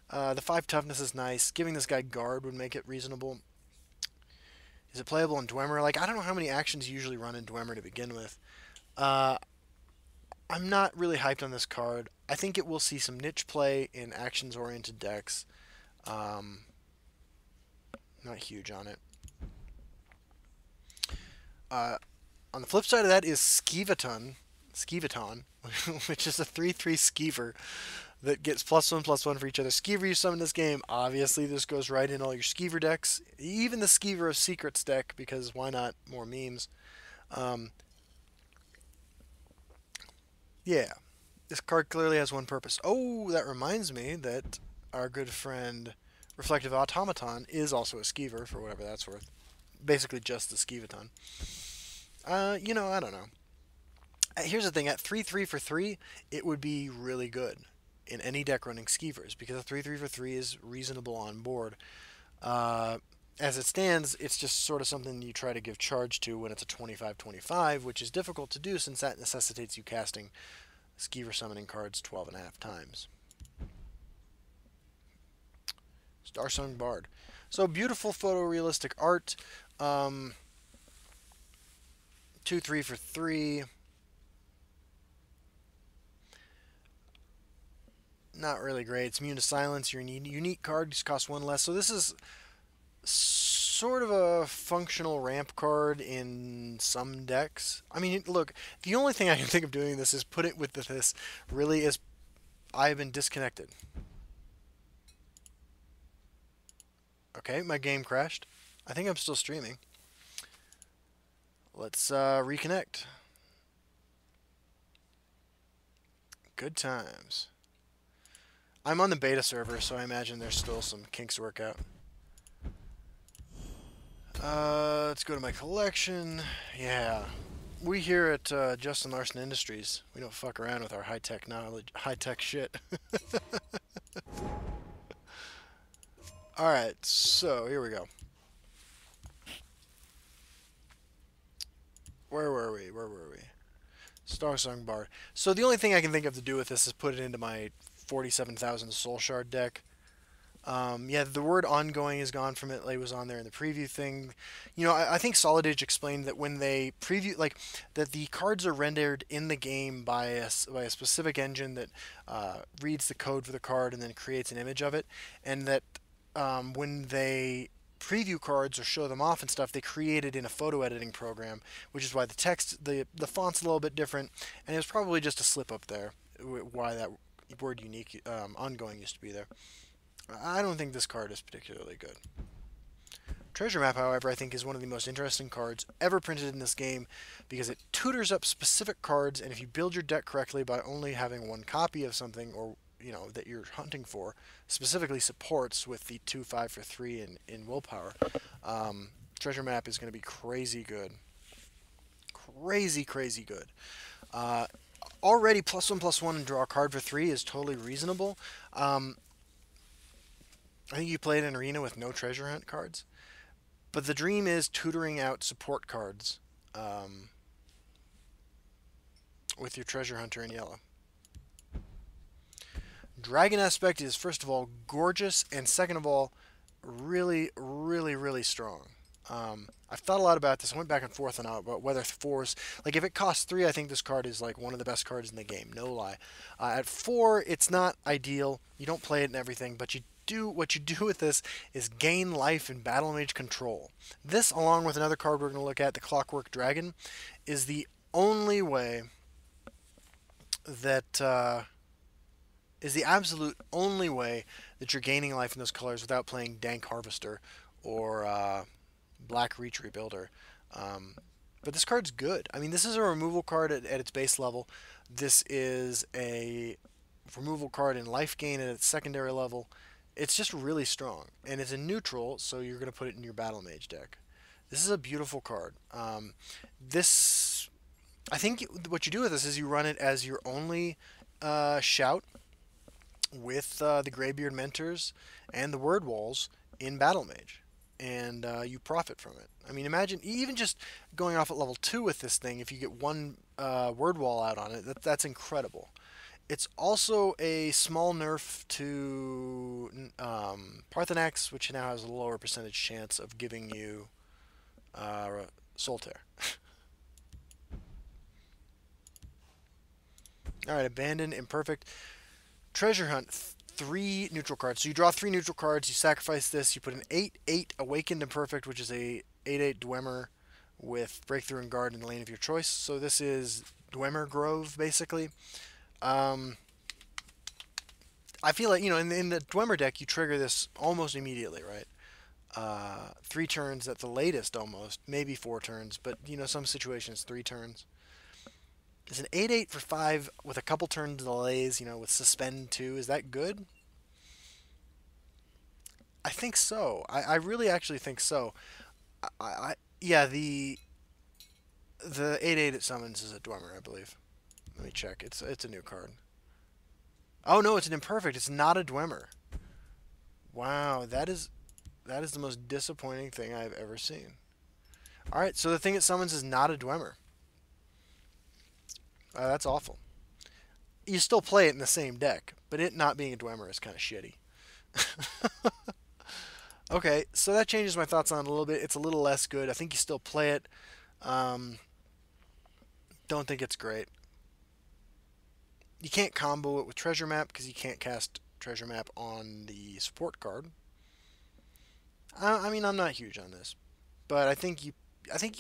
The 5 toughness is nice. Giving this guy guard would make it reasonable. Is it playable in Dwemer? Like, I don't know how many actions you usually run in Dwemer to begin with. I'm not really hyped on this card. I think it will see some niche play in actions-oriented decks. Not huge on it. On the flip side of that is Vuitton, which is a 3/3 Skeever that gets +1/+1 for each other Skeever you summon this game. Obviously, this goes right in all your Skeever decks, even the Skeever of Secrets deck, because why not? More memes. Yeah, this card clearly has one purpose. Oh, that reminds me that our good friend Reflective Automaton is also a Skeever, for whatever that's worth. Basically just the Skeevaton. I don't know. Here's the thing, at 3/3 for 3, it would be really good in any deck running Skeevers, because a 3/3 for 3 is reasonable on board. As it stands, it's just sort of something you try to give charge to when it's a 25/25, which is difficult to do since that necessitates you casting Skeever summoning cards 12.5 times. Son Bart. So beautiful photorealistic art. 2/3 for 3. Not really great. It's immune to silence. You're a unique card. Just costs 1 less. So this is sort of a functional ramp card in some decks. I mean, look, the only thing I can think of doing this is put it with this really is I've been disconnected. Okay, my game crashed. I think I'm still streaming. Let's reconnect. Good times. I'm on the beta server, so I imagine there's still some kinks to work out. Let's go to my collection. Yeah. We here at Justin Larson Industries, we don't fuck around with our high-tech knowledge, high-tech shit. Alright, so here we go. Where were we? Starsong Bard. So the only thing I can think of to do with this is put it into my 47,000 Soul Shard deck. Yeah, the word ongoing is gone from it. It was on there in the preview thing. You know, I think Solid Age explained that when they preview, like, that the cards are rendered in the game by a specific engine that reads the code for the card and then creates an image of it, and that when they preview cards or show them off and stuff, they create it in a photo editing program, which is why the text, the font's a little bit different, and it was probably just a slip up there, why that word unique, ongoing used to be there. I don't think this card is particularly good. Treasure Map, however, I think is one of the most interesting cards ever printed in this game because it tutors up specific cards, and if you build your deck correctly by only having one copy of something or that you're hunting for, specifically supports with the 2/5 for 3 in willpower, Treasure Map is going to be crazy good. Crazy good. Already +1/+1 and draw a card for 3 is totally reasonable. I think you played an arena with no treasure hunt cards. But the dream is tutoring out support cards with your treasure hunter in yellow. Dragon aspect is, first of all, gorgeous, and second of all, really strong. I've thought a lot about this. I went back and forth on about whether 4s, like if it costs 3, I think this card is like one of the best cards in the game, no lie. At 4, it's not ideal. You don't play it and everything, but what you do with this is gain life and battle mage control. This, along with another card we're going to look at, the Clockwork Dragon, is the only way that is the absolute only way that you're gaining life in those colors without playing Dank Harvester or Black Reach Rebuilder. But this card's good. I mean, this is a removal card at its base level. This is a removal card in life gain at its secondary level. It's just really strong, and it's a neutral, so you're going to put it in your Battle Mage deck. This is a beautiful card. I think what you do with this is you run it as your only shout with the Greybeard Mentors and the Word Walls in Battle Mage, and you profit from it. I mean, imagine even just going off at level 2 with this thing. If you get one Word Wall out on it, that's incredible. It's also a small nerf to Parthenax, which now has a lower percentage chance of giving you Soul Tear. Alright, Abandon, Imperfect. Treasure Hunt, 3 neutral cards. So you draw 3 neutral cards, you sacrifice this, you put an 8/8 Awakened Imperfect, which is a 8/8 Dwemer with Breakthrough and Guard in the lane of your choice. So this is Dwemer Grove, basically. I feel like, in the Dwemer deck, you trigger this almost immediately, right? 3 turns at the latest, almost. Maybe 4 turns, but, some situations, 3 turns. Is an 8/8 for 5 with a couple turn delays, with Suspend 2. Is that good? I think so. I really actually think so. Yeah, the 8/8 it summons is a Dwemer, I believe. Let me check. It's a new card. Oh no, it's an Imperfect. It's not a Dwemer. Wow, that is the most disappointing thing I've ever seen. All right, so the thing it summons is not a Dwemer. That's awful. You still play it in the same deck, but it not being a Dwemer is kind of shitty. Okay, so that changes my thoughts on it a little bit. It's a little less good. I think you still play it. Don't think it's great. You can't combo it with Treasure Map because you can't cast Treasure Map on the support card. I mean, I'm not huge on this, but I think you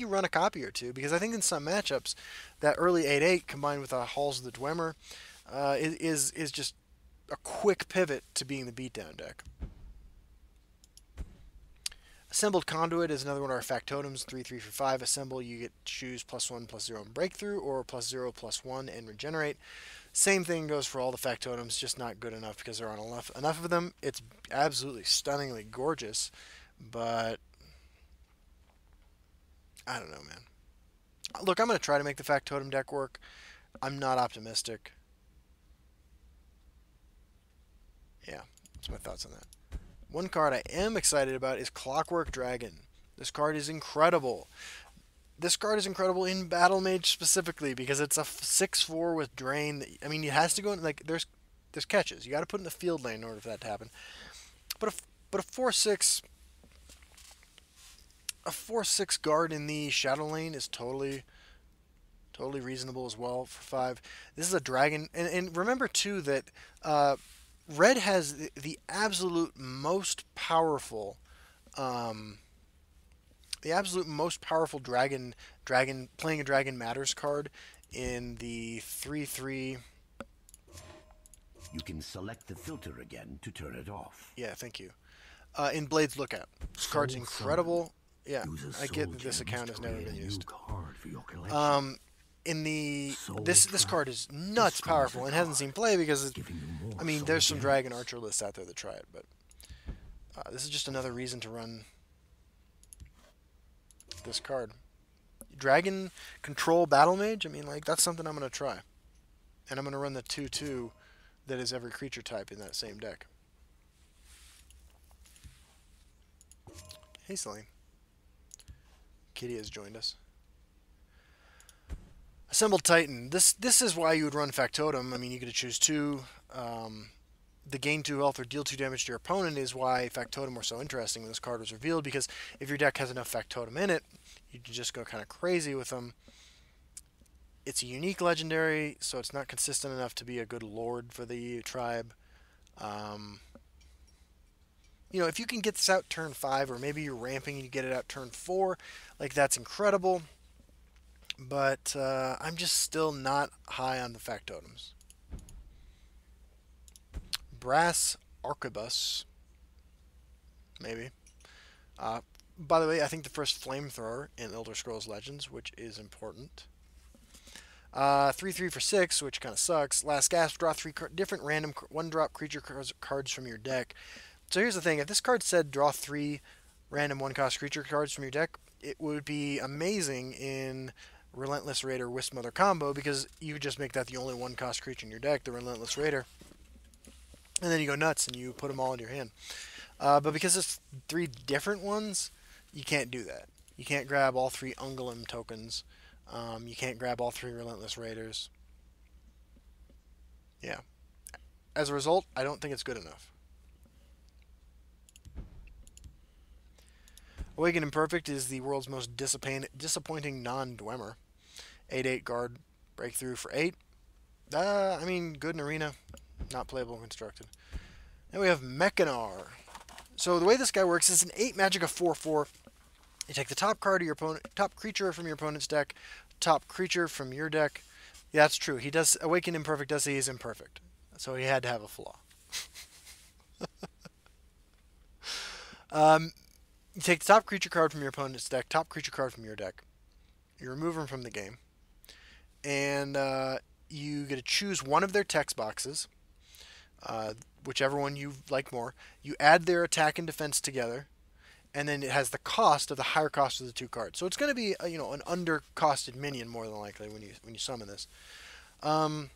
run a copy or two because I think in some matchups that early 8/8 combined with Halls of the Dwemer is just a quick pivot to being the beatdown deck. Assembled Conduit is another one of our factotums. 3/3 for 5. Assemble, you get to choose +1/+0 in breakthrough or +0/+1 in regenerate. Same thing goes for all the factotums, just not good enough because there aren't enough of them. It's absolutely stunningly gorgeous, but I don't know, man. Look, I'm going to try to make the factotum deck work. I'm not optimistic. Yeah, that's my thoughts on that. One card I am excited about is Clockwork Dragon. This card is incredible. This card is incredible in Battle Mage specifically because it's a 6/4 with Drain. I mean, it has to go in, like, there's catches. You got to put in the field lane in order for that to happen. But a 4/6 guard in the Shadow Lane is totally reasonable as well for 5. This is a dragon, and remember too that Red has the absolute most powerful, dragon playing a dragon matters card in the 3/3. You can select the filter again to turn it off. Yeah, thank you. In Blade's Lookout, this card's incredible. Yeah, I get that this account has never been used. In the this card is nuts powerful and hasn't seen play because I mean there's some Dragon Archer lists out there that try it, but this is just another reason to run this card. Dragon Control Battle Mage. I mean, like, that's something I'm gonna try, and I'm gonna run the 2/2 that is every creature type in that same deck. Hey, Celine. Kitty has joined us. Assembled Titan. This is why you would run Factotum. I mean, you could choose 2. The gain 2 health or deal 2 damage to your opponent is why Factotum were so interesting when this card was revealed, because if your deck has enough Factotum in it, you can just go kind of crazy with them. It's a unique legendary, so it's not consistent enough to be a good lord for the tribe. You know, if you can get this out turn 5, or maybe you're ramping and you get it out turn 4, like, that's incredible. But I'm just still not high on the factotums. Brass arquebus, maybe. By the way, I think the first flamethrower in Elder Scrolls Legends, which is important. 3/3 for 6, which kind of sucks. Last gasp, draw 3 different random 1-drop creature cards from your deck. So here's the thing: if this card said draw 3 random 1-cost creature cards from your deck, it would be amazing in Relentless Raider Wisp-Mother combo, because you just make that the only 1-cost creature in your deck, the Relentless Raider, and then you go nuts and you put them all in your hand. But because it's 3 different ones, you can't do that. You can't grab all 3 Ungolem tokens. You can't grab all 3 Relentless Raiders. Yeah. As a result, I don't think it's good enough. Awaken Imperfect is the world's most disappointing non-Dwemer. 8/8 guard, breakthrough for 8. I mean, good in arena, not playable in constructed. Then we have Mekinar. So the way this guy works is an 8 magic of 4/4. You take the top card of your opponent, top creature from your opponent's deck, top creature from your deck. Yeah, that's true. He does Awaken Imperfect. Does say he's imperfect, so he had to have a flaw. You take the top creature card from your opponent's deck, top creature card from your deck. You remove them from the game, and you get to choose one of their text boxes, whichever one you like more. You add their attack and defense together, and then it has the cost of the higher cost of the 2 cards. So it's going to be an under-costed minion more than likely when you summon this. How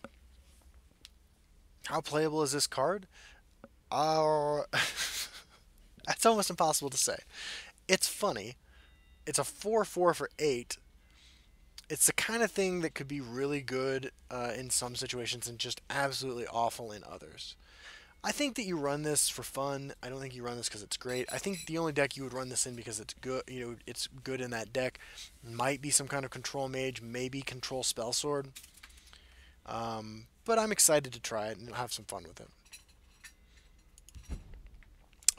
playable is this card? That's almost impossible to say. It's funny. It's a 4/4 for 8. It's the kind of thing that could be really good in some situations and just absolutely awful in others. I think that you run this for fun. I don't think you run this because it's great. I think the only deck you would run this in because it's good, it's good in that deck, might be some kind of control mage, maybe control spell sword. But I'm excited to try it and have some fun with it.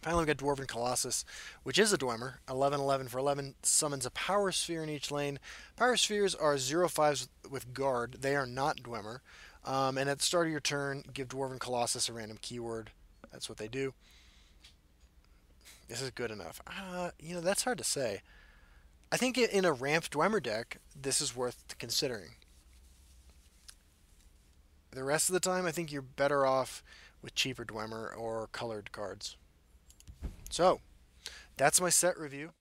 Finally, we got Dwarven Colossus, which is a Dwemer. 11/11 for 11. Summons a Power Sphere in each lane. Power Spheres are 0/5s with Guard. They are not Dwemer. And at the start of your turn, give Dwarven Colossus a random keyword. That's what they do. This is good enough. That's hard to say. I think in a ramped Dwemer deck, this is worth considering. The rest of the time, I think you're better off with cheaper Dwemer or colored cards. So, that's my set review.